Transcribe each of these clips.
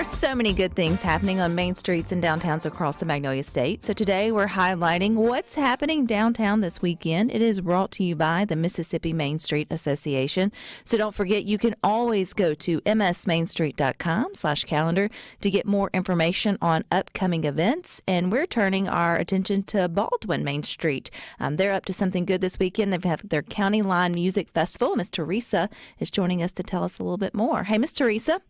So many good things happening on main streets and downtowns across the Magnolia State. So today we're highlighting what's happening downtown this weekend. It is brought to you by the Mississippi Main Street Association. So don't forget, you can always go to msmainstreet.com/calendar to get more information on upcoming events. And we're turning our attention to Baldwyn Main Street. They're up to something good this weekend. They have their County Line Music Festival. Miss Teresa is joining us to tell us a little bit more. Hey, Miss Teresa.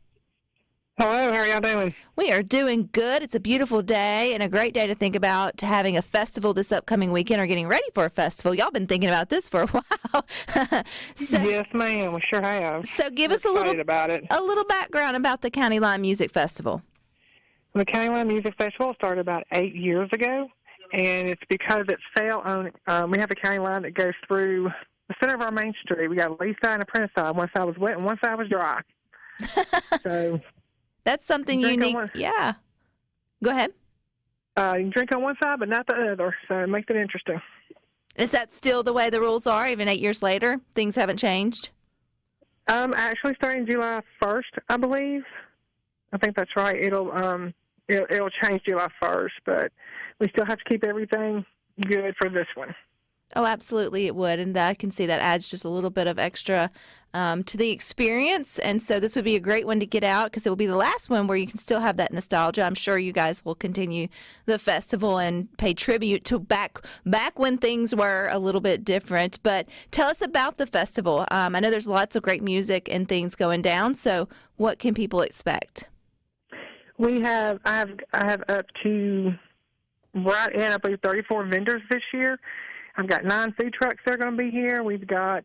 Hello, how are y'all doing? We are doing good. It's a beautiful day and a great day to think about having a festival this upcoming weekend or getting ready for a festival. Y'all been thinking about this for a while. Yes, ma'am. We sure have. So give us a little background about the County Line Music Festival. The County Line Music Festival started about 8 years ago, and it's because it fell on. We have a county line that goes through the center of our main street. We got a east side and a Prentice side. One side was wet and one side was dry. So. That's something unique. Yeah. Go ahead. You can drink on one side, but not the other, so it makes it interesting. Is that still the way the rules are, even 8 years later? Things haven't changed? Actually, starting July 1st, I believe. I think that's right. It'll change July 1st, but we still have to keep everything good for this one. Oh, absolutely it would, and I can see that adds just a little bit of extra to the experience, and so this would be a great one to get out because it will be the last one where you can still have that nostalgia. I'm sure you guys will continue the festival and pay tribute to back when things were a little bit different, but tell us about the festival. I know there's lots of great music and things going down, so what can people expect? I have up to right in, I believe, 34 vendors this year. I've got 9 food trucks that are going to be here. We've got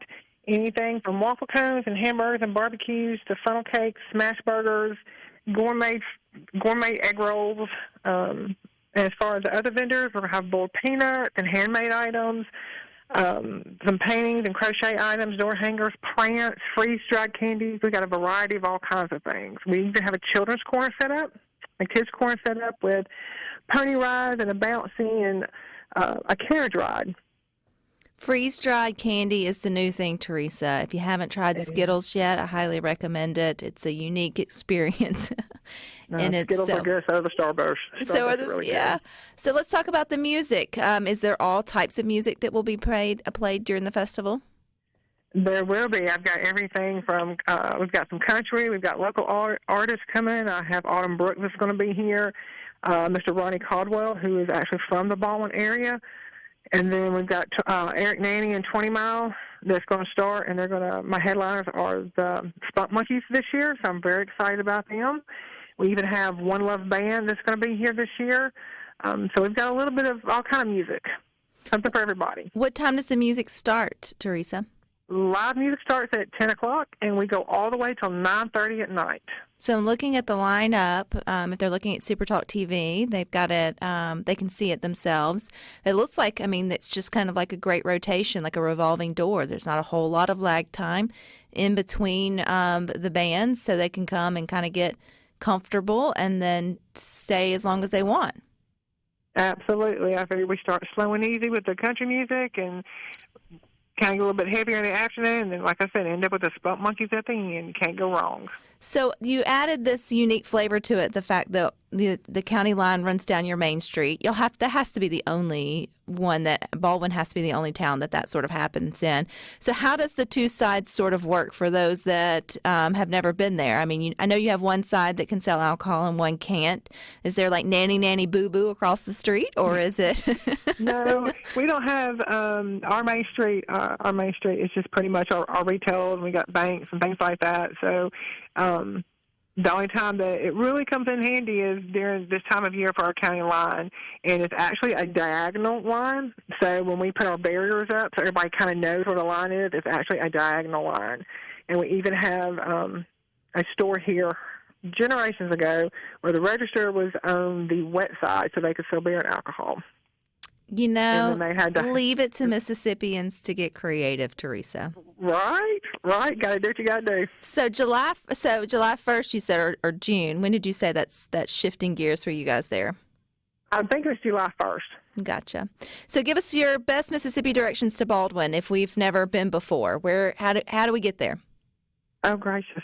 anything from waffle cones and hamburgers and barbecues to funnel cakes, smash burgers, gourmet egg rolls. And as far as the other vendors, we're going to have boiled peanuts and handmade items, some paintings and crochet items, door hangers, plants, freeze-dried candies. We've got a variety of all kinds of things. We even have a children's corner set up, a kids' corner set up with pony rides and a bouncy and a carriage ride. Freeze-dried candy is the new thing, Teresa. If you haven't tried Skittles yet, I highly recommend it. It's a unique experience. And Skittles are good, so are the Starburst. So are the, really good. So let's talk about the music. Is there all types of music that will be played during the festival? There will be. I've got everything from, we've got some country, we've got local artists coming. I have Autumn Brooks that's going to be here, Mr. Ronnie Caldwell, who is actually from the Baldwyn area. And then we've got Eric Nanny and 20 Mile that's going to start, and my headliners are the Spunk Monkeys this year, so I'm very excited about them. We even have One Love Band that's going to be here this year. So we've got a little bit of all kind of music, something for everybody. What time does the music start, Teresa? Live music starts at 10 o'clock, and we go all the way till 9:30 at night. So I'm looking at the lineup. If they're looking at SuperTalk TV, they've got it. They can see it themselves. It looks like, it's just kind of like a great rotation, like a revolving door. There's not a whole lot of lag time in between the bands, so they can come and kind of get comfortable and then stay as long as they want. Absolutely. I figure we start slow and easy with the country music and kind of get a little bit heavier in the afternoon, and then, like I said, end up with the Spunk Monkeys at the end. You can't go wrong. So you added this unique flavor to it, the fact that the county line runs down your main street. That has to be the only one that Baldwyn has to be the only town that sort of happens in. So how does the two sides sort of work for those that have never been there? I know you have one side that can sell alcohol and one can't. Is there like nanny boo boo across the street, or is it? No, we don't have our main street. Our main street is just pretty much our retail, and we got banks and things like that. So. The only time that it really comes in handy is during this time of year for our county line, and it's actually a diagonal line. So when we put our barriers up so everybody kind of knows where the line is, it's actually a diagonal line. And we even have a store here generations ago where the register was on the wet side so they could sell beer and alcohol. Leave it to Mississippians to get creative, Teresa. Right. Got to do what you got to do. So July 1st, you said, or June. When did you say that's shifting gears for you guys there? I think it was July 1st. Gotcha. So give us your best Mississippi directions to Baldwyn if we've never been before. How do we get there? Oh, gracious.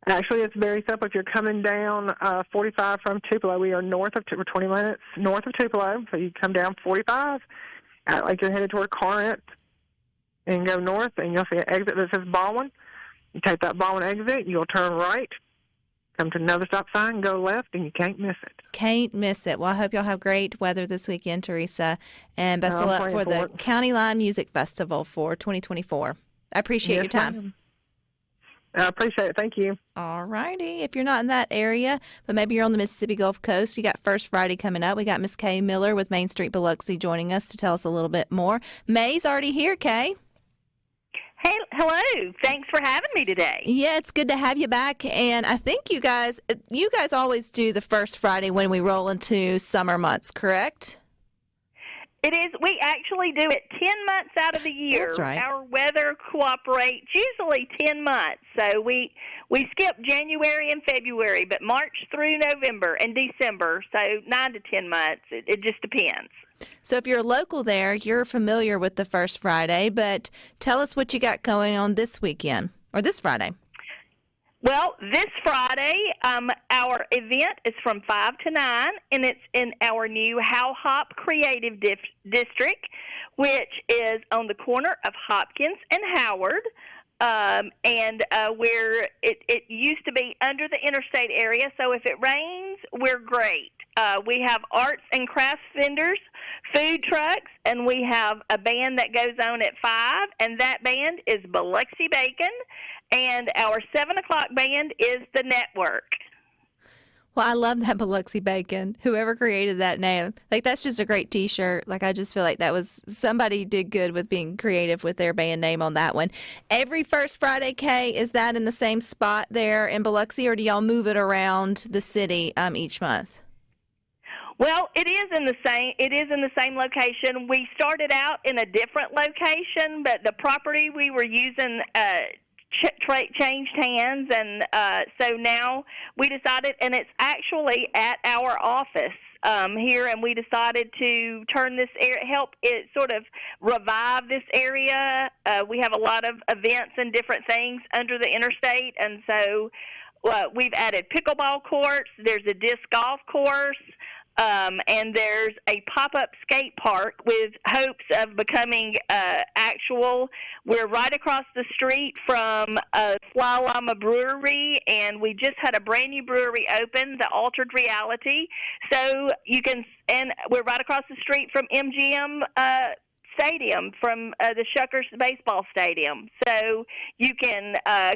Actually, it's very simple. If you're coming down 45 from Tupelo, we are we're 20 minutes north of Tupelo. So you come down 45, like you're headed toward Corinth, and go north, and you'll see an exit that says Baldwyn. You take that Baldwyn exit, you'll turn right, come to another stop sign, go left, and you can't miss it. Can't miss it. Well, I hope y'all have great weather this weekend, Teresa, and best of luck for the County Line Music Festival for 2024. I appreciate your time. Ma'am. I appreciate it. Thank you. All righty. If you're not in that area, but maybe you're on the Mississippi Gulf Coast, you got First Friday coming up. We got Miss Kay Miller with Main Street Biloxi joining us to tell us a little bit more. May's already here, Kay. Hey, hello. Thanks for having me today. Yeah, it's good to have you back. And I think you guys always do the first Friday when we roll into summer months, correct? It is. We actually do it 10 months out of the year. That's right. Our weather cooperates usually 10 months. So we skip January and February, but March through November and December, so 9 to 10 months. It just depends. So if you're local there, you're familiar with the First Friday, but tell us what you got going on this weekend or this Friday. Well, this Friday, our event is from 5 to 9, and it's in our new How Hop Creative District, which is on the corner of Hopkins and Howard, where it used to be under the interstate area, so if it rains, we're great. We have arts and crafts vendors, food trucks, and we have a band that goes on at 5, and that band is Biloxi Bacon, and our 7 o'clock band is The Network. Well, I love that Biloxi Bacon. Whoever created that name, that's just a great T-shirt. I just feel like that was somebody did good with being creative with their band name on that one. Every First Friday, Kay, is that in the same spot there in Biloxi, or do y'all move it around the city each month? Well, it is in the same location. We started out in a different location, but the property we were using changed hands, and so now we decided, and it's actually at our office here, and we decided to turn this area, help it sort of revive this area. We have a lot of events and different things under the interstate, and so we've added pickleball courts. There's a disc golf course. And there's a pop-up skate park with hopes of becoming actual. We're right across the street from Fly Llama Brewery, and we just had a brand new brewery open, the Altered Reality. So you can, and we're right across the street from MGM Stadium, from the Shuckers Baseball Stadium. So you can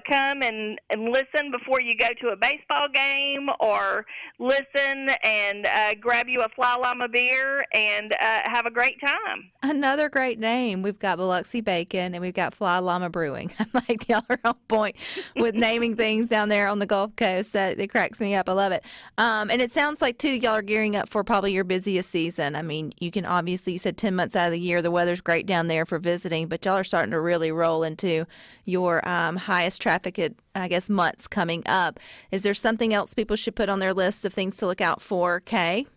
come and listen before you go to a baseball game, or listen and grab you a Fly Llama beer and have a great time. Another great name. We've got Biloxi Bacon and we've got Fly Llama Brewing. I'm like, y'all are on point with naming things down there on the Gulf Coast. That it cracks me up. I love it. And it sounds like, too, y'all are gearing up for probably your busiest season. I mean, you can obviously, you said 10 months out of the year, the weather's great down there for visiting, but y'all are starting to really roll into your highest traffic, months coming up. Is there something else people should put on their list of things to look out for, Kay?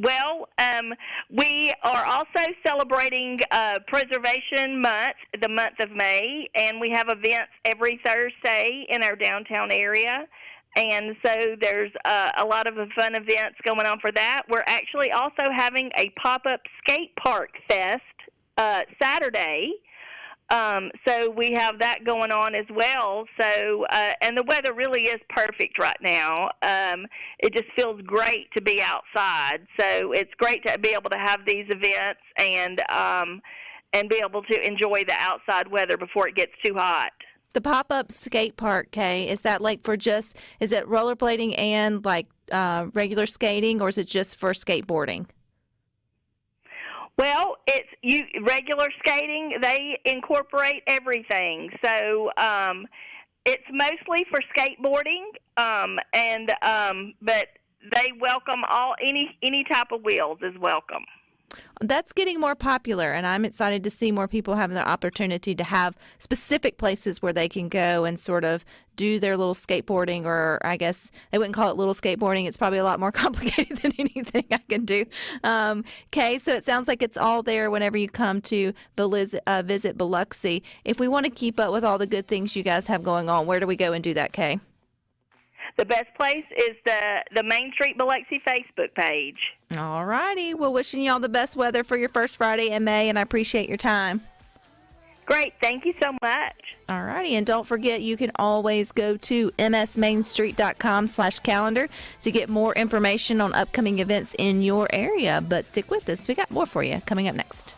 We are also celebrating Preservation Month, the month of May, and we have events every Thursday in our downtown area. And so there's a lot of fun events going on for that. We're actually also having a pop-up skate park fest Saturday. So we have that going on as well. So, and the weather really is perfect right now. It just feels great to be outside. So it's great to be able to have these events and be able to enjoy the outside weather before it gets too hot. The pop-up skate park, Kay, is that is it rollerblading and regular skating, or is it just for skateboarding? Well, it's regular skating. They incorporate everything. So it's mostly for skateboarding, but they welcome any type of wheels is welcome. That's getting more popular, and I'm excited to see more people having the opportunity to have specific places where they can go and sort of do their little skateboarding, or I guess they wouldn't call it little skateboarding. It's probably a lot more complicated than anything I can do. Okay, so it sounds like it's all there whenever you come to visit Biloxi. If we want to keep up with all the good things you guys have going on, where do we go and do that, Kay? The best place is the Main Street Biloxi Facebook page. All righty. Well, wishing you all the best weather for your first Friday in May, and I appreciate your time. Great. Thank you so much. All righty. And don't forget, you can always go to msmainstreet.com/calendar to get more information on upcoming events in your area. But stick with us. We got more for you coming up next.